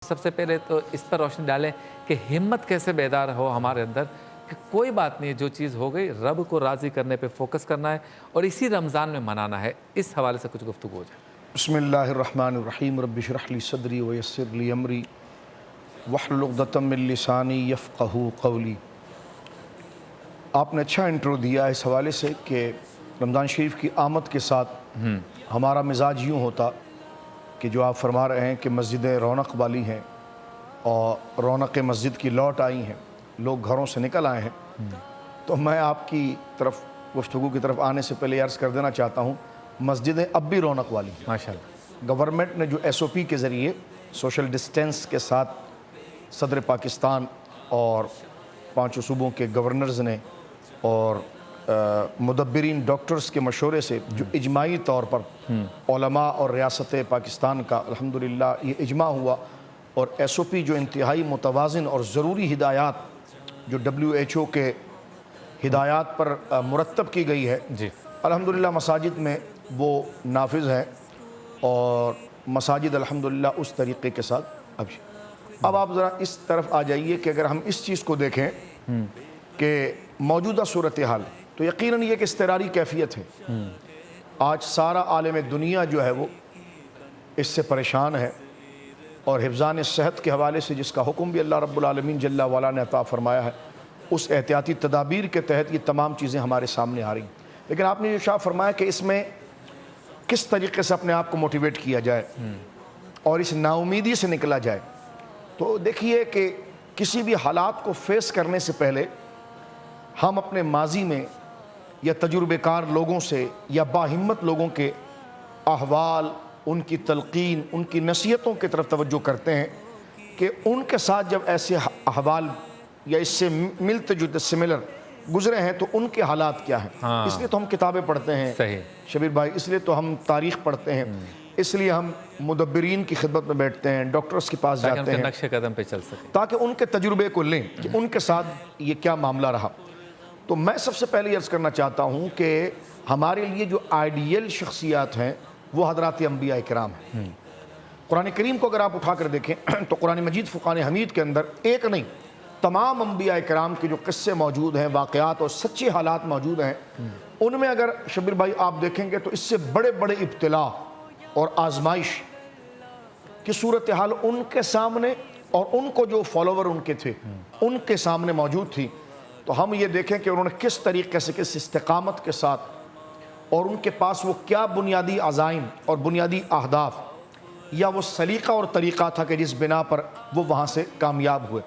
سب سے پہلے تو اس پر روشنی ڈالیں کہ ہمت کیسے بیدار ہو ہمارے اندر کہ کوئی بات نہیں، جو چیز ہو گئی رب کو راضی کرنے پہ فوکس کرنا ہے اور اسی رمضان میں منانا ہے۔ اس حوالے سے کچھ گفتگو ہو جائے۔ بسم اللہ الرحمن الرحیم، رب اشرح لی صدری ویسر لی امری واحلل عقدۃ من لسانی یفقہوا قولی۔ آپ نے اچھا انٹرو دیا اس حوالے سے کہ رمضان شریف کی آمد کے ساتھ ہمارا مزاج یوں ہوتا کہ جو آپ فرما رہے ہیں کہ مسجدیں رونق والی ہیں اور رونق مسجد کی لوٹ آئی ہیں، لوگ گھروں سے نکل آئے ہیں، تو میں آپ کی طرف گفتگو کی طرف آنے سے پہلے عرض کر دینا چاہتا ہوں، مسجدیں اب بھی رونق والی ہیں۔ ماشاءاللہ۔ گورنمنٹ نے جو ایس او پی کے ذریعے سوشل ڈسٹینس کے ساتھ صدر پاکستان اور پانچوں صوبوں کے گورنرز نے اور مدبرین ڈاکٹرز کے مشورے سے جو اجماعی طور پر علماء اور ریاست پاکستان کا الحمدللہ یہ اجماع ہوا، اور ایس او پی جو انتہائی متوازن اور ضروری ہدایات جو WHO کے ہدایات پر مرتب کی گئی ہے، الحمدللہ مساجد میں وہ نافذ ہے، اور مساجد الحمدللہ اس طریقے کے ساتھ اب آپ ذرا اس طرف آ جائیے کہ اگر ہم اس چیز کو دیکھیں کہ موجودہ صورتحال تو یقیناً یہ کہ اضطراری کیفیت ہے۔ آج سارا عالم دنیا جو ہے وہ اس سے پریشان ہے، اور حفظان صحت کے حوالے سے جس کا حکم بھی اللہ رب العالمین جل وعلا نے عطا فرمایا ہے، اس احتیاطی تدابیر کے تحت یہ تمام چیزیں ہمارے سامنے آ رہی ہیں۔ لیکن آپ نے یہ ارشاد فرمایا کہ اس میں کس طریقے سے اپنے آپ کو موٹیویٹ کیا جائے اور اس ناامیدی سے نکلا جائے، تو دیکھیے کہ کسی بھی حالات کو فیس کرنے سے پہلے ہم اپنے ماضی میں یا تجربہ کار لوگوں سے یا باہمت لوگوں کے احوال، ان کی تلقین، ان کی نصیحتوں کی طرف توجہ کرتے ہیں کہ ان کے ساتھ جب ایسے احوال یا اس سے ملتے جلتے سملر گزرے ہیں تو ان کے حالات کیا ہیں۔ اس لیے تو ہم کتابیں پڑھتے ہیں شبیر بھائی، اس لیے تو ہم تاریخ پڑھتے ہیں، اس لیے ہم مدبرین کی خدمت میں بیٹھتے ہیں، ڈاکٹرز کے پاس جاتے ہیں نقش قدم پہ چل سکیں تاکہ ان کے تجربے کو لیں کہ ان کے ساتھ یہ کیا معاملہ رہا۔ تو میں سب سے پہلے عرض کرنا چاہتا ہوں کہ ہمارے لیے جو آئیڈیل شخصیات ہیں وہ حضرات انبیاء کرام ہیں۔ قرآن کریم کو اگر آپ اٹھا کر دیکھیں تو قرآن مجید فرقان حمید کے اندر ایک نہیں تمام انبیاء کرام کے جو قصے موجود ہیں، واقعات اور سچے حالات موجود ہیں، ان میں اگر شبیر بھائی آپ دیکھیں گے تو اس سے بڑے بڑے ابتلا اور آزمائش کی صورتحال ان کے سامنے اور ان کو جو فالوور ان کے تھے ان کے سامنے موجود تھی۔ تو ہم یہ دیکھیں کہ انہوں نے کس طریقے سے، کس استقامت کے ساتھ، اور ان کے پاس وہ کیا بنیادی عزائم اور بنیادی اہداف یا وہ سلیقہ اور طریقہ تھا کہ جس بنا پر وہ وہاں سے کامیاب ہوئے۔